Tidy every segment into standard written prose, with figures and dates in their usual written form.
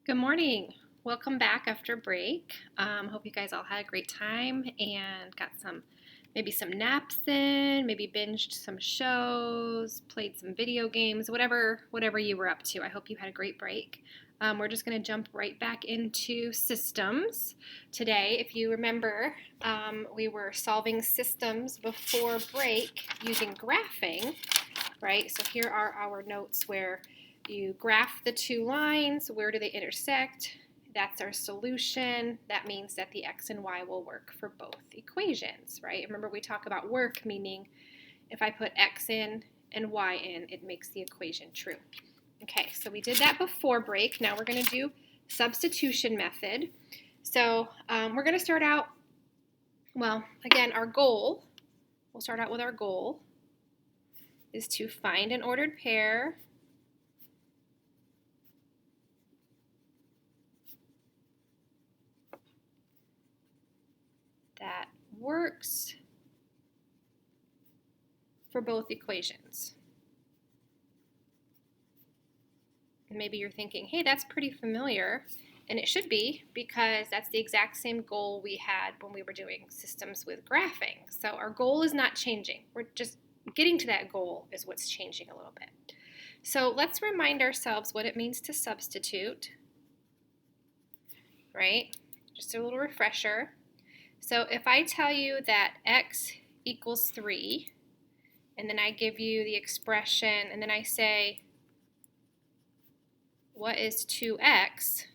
Good morning. Welcome back after break. Hope you guys all had a great time and got maybe some naps in, maybe binged some shows, played some video games, whatever you were up to. I hope you had a great break. We're just going to jump right back into systems today. If you remember, we were solving systems before break using graphing, right? So here are our notes where you graph the two lines. Where do they intersect? That's our solution. That means that the x and y will work for both equations, right? Remember, we talk about work, meaning if I put x in and y in, it makes the equation true. Okay, so we did that before break. Now we're going to do substitution method. So we're going to start out, well, again, our goal, we'll start out with our goal, is to find an ordered pair that works for both equations. And maybe you're thinking, hey, that's pretty familiar, and it should be, because that's the exact same goal we had when we were doing systems with graphing. So our goal is not changing. We're just getting to that goal is what's changing a little bit. So let's remind ourselves what it means to substitute, right? Just a little refresher. So if I tell you that x equals 3, and then I give you the expression, and then I say, what is 2x?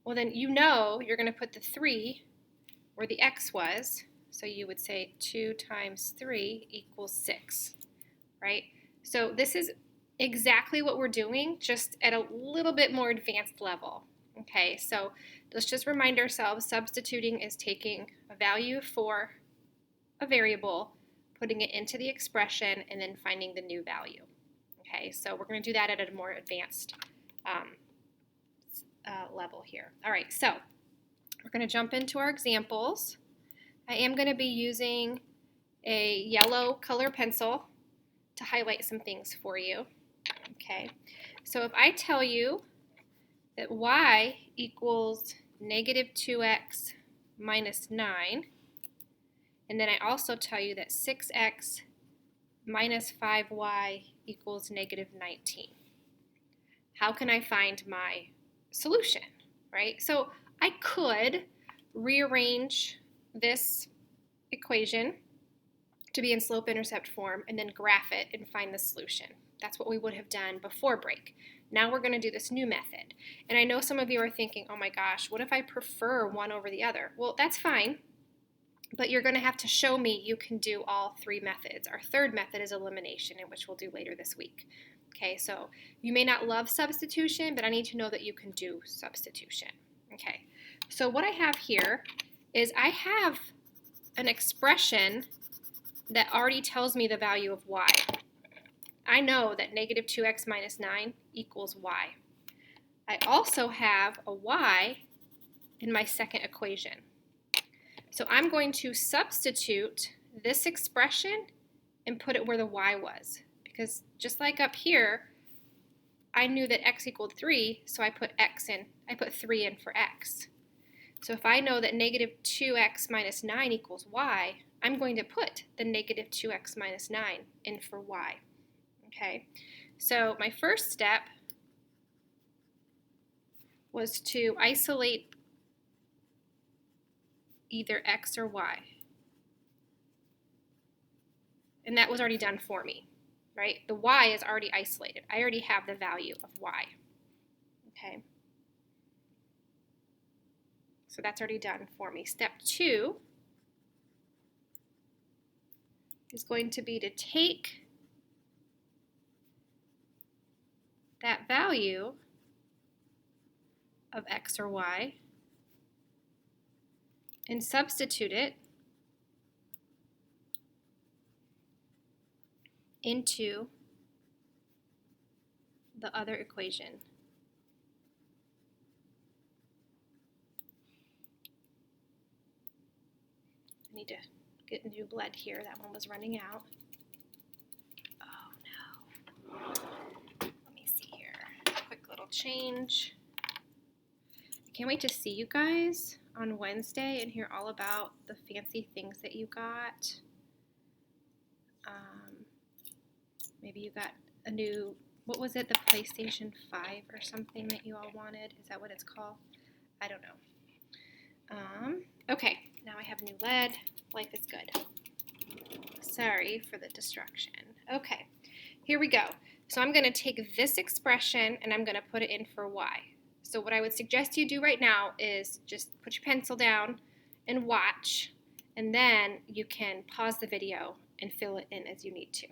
Well, then you know you're going to put the 3 where the x was. So you would say 2 times 3 equals 6, right? So this is exactly what we're doing, just at a little bit more advanced level. Okay, so let's just remind ourselves, substituting is taking a value for a variable, putting it into the expression, and then finding the new value. Okay, so we're going to do that at a more advanced level here. All right, so we're going to jump into our examples. I am going to be using a yellow color pencil to highlight some things for you. Okay, so if I tell you that y equals negative 2x minus 9, and then I also tell you that 6x minus 5y equals negative 19. How can I find my solution, right? So I could rearrange this equation to be in slope-intercept form and then graph it and find the solution. That's what we would have done before break. Now we're going to do this new method. And I know some of you are thinking, oh my gosh, what if I prefer one over the other? Well, that's fine, but you're going to have to show me you can do all three methods. Our third method is elimination, which we'll do later this week. Okay, so you may not love substitution, but I need to know that you can do substitution. Okay, so what I have here is I have an expression that already tells me the value of y. I know that negative 2x minus 9 equals y. I also have a y in my second equation. So I'm going to substitute this expression and put it where the y was. Because just like up here, I knew that x equaled 3, so I put x in. I put 3 in for x. So if I know that negative 2x minus 9 equals y, I'm going to put the negative 2x minus 9 in for y. Okay, so my first step was to isolate either x or y. And that was already done for me, right? The y is already isolated. I already have the value of y. Okay, so that's already done for me. Step 2 is going to be to take that value of x or y and substitute it into the other equation. I need to get new blood here. That one was running out. Oh no. Let me see here. Quick little change. can't wait to see you guys on Wednesday and hear all about the fancy things that you got. Maybe you got a new, what was it, the PlayStation 5 or something that you all wanted? Is that what it's called? I don't know. Okay, now I have new lead. Life is good. Sorry for the distraction. Okay, here we go. So I'm going to take this expression and I'm going to put it in for y. So what I would suggest you do right now is just put your pencil down and watch, and then you can pause the video and fill it in as you need to.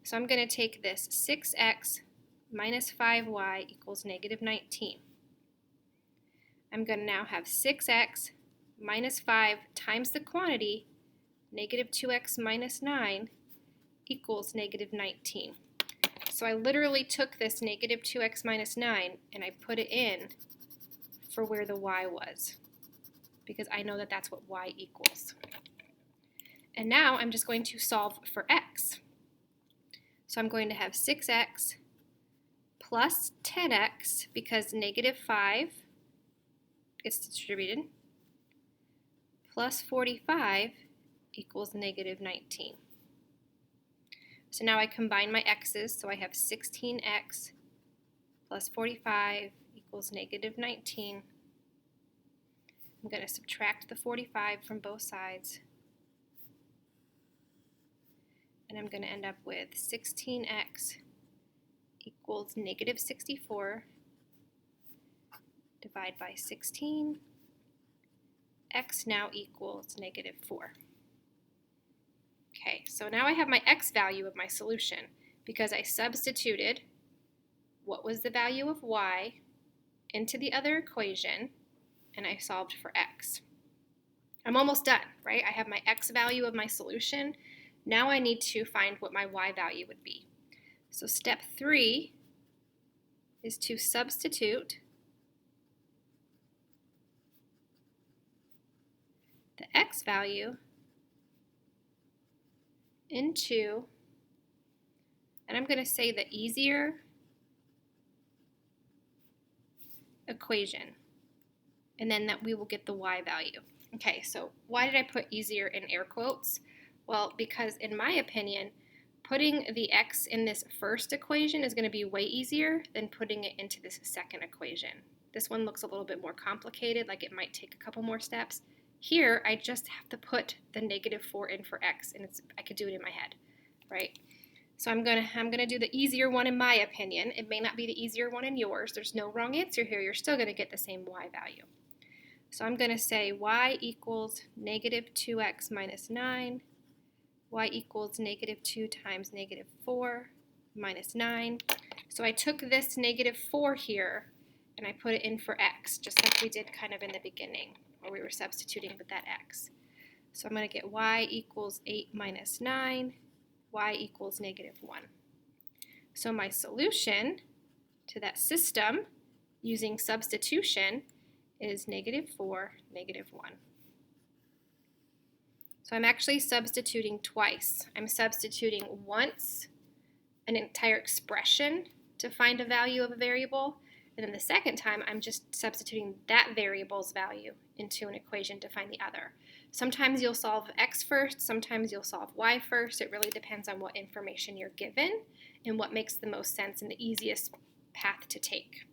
So I'm going to take this 6x minus 5y equals negative 19. I'm going to now have 6x minus 5 times the quantity, negative 2x minus 9, equals negative 19. So I literally took this negative 2x minus 9 and I put it in for where the y was, because I know that that's what y equals. And now I'm just going to solve for x. So I'm going to have 6x plus 10x, because negative 5 gets distributed, plus 45 equals negative 19. So now I combine my x's, so I have 16x plus 45 equals negative 19. I'm going to subtract the 45 from both sides, and I'm going to end up with 16x equals negative 64. Divide by 16. X now equals negative 4. Okay, so now I have my x value of my solution because I substituted what was the value of y into the other equation, and I solved for x. I'm almost done, right? I have my x value of my solution. Now I need to find what my y value would be. So step 3 is to substitute the x value into, and I'm going to say the easier equation, and then that we will get the y value. Okay, so why did I put easier in air quotes? Well, because in my opinion, putting the x in this first equation is going to be way easier than putting it into this second equation. This one looks a little bit more complicated, like it might take a couple more steps. Here, I just have to put the negative 4 in for x, and I could do it in my head, right? So I'm gonna do the easier one in my opinion. It may not be the easier one in yours. There's no wrong answer here. You're still gonna get the same y value. So I'm gonna say y equals negative 2x minus 9. Y equals negative 2 times negative 4 minus 9. So I took this negative 4 here and I put it in for x, just like we did kind of in the beginning, where we were substituting with that x. So I'm going to get y equals 8 minus 9, y equals negative 1. So my solution to that system using substitution is negative 4, negative 1. So I'm actually substituting twice. I'm substituting once an entire expression to find a value of a variable, and then the second time I'm just substituting that variable's value into an equation to find the other. Sometimes you'll solve x first, sometimes you'll solve y first. It really depends on what information you're given and what makes the most sense and the easiest path to take.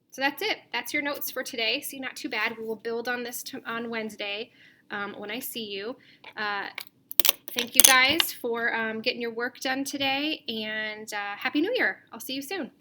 So that's it. That's your notes for today. See, not too bad. We will build on this on Wednesday when I see you. Thank you guys for getting your work done today, and Happy New Year. I'll see you soon.